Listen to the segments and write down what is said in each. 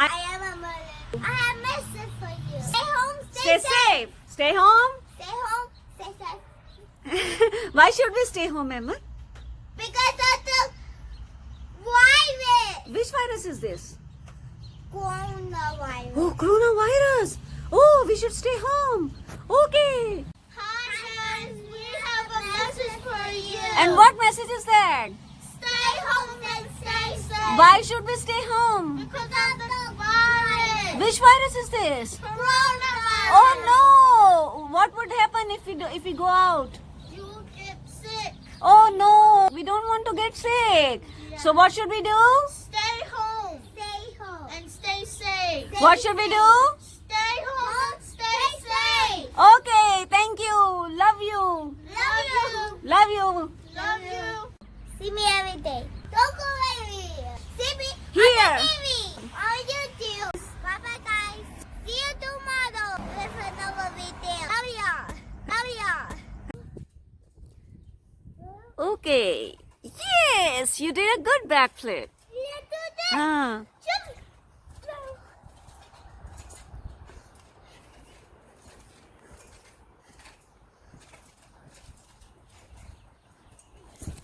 I am a Malik. I have message for you. Stay home, Stay safe. Stay home. Stay home, stay safe. Why should we stay home, Ahmad? Because of the virus. Which virus is this? Coronavirus. Oh, coronavirus. Oh, we should stay home. Okay. Hi guys, we have a message for you. And what message is that? Stay home and stay safe. Why should we stay home? Because of the virus. Which virus is this? Coronavirus. Oh no! What would happen if we go out? You get sick. Oh no! We don't want to get sick. Yeah. So what should we do? Stay home. Stay home. And stay safe. What should we do? Stay home. Stay safe. Okay, thank you. Love you. Love you. Love you. Love you. See me every day. Don't go away. See me Here. on the TV. On YouTube. Bye bye guys. See you tomorrow with another video. Love ya. Love ya. Okay. Yes, you did a good backflip. Let's do this. Ah. Jump.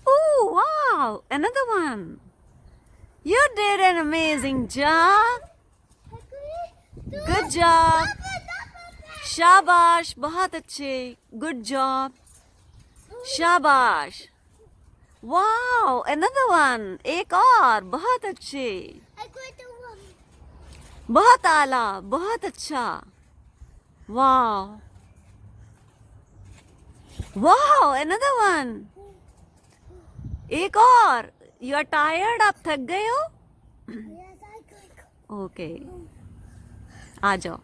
Oh, wow. Another one. You did an amazing job. Good job. शाबाश बहुत अच्छे. Good job. शाबाश. Wow, another one. एक और बहुत अच्छे. बहुत आला, बहुत अच्छा. Wow. Wow, another one. एक और. You are tired? आप थक गए हो? Okay. आ जाओ.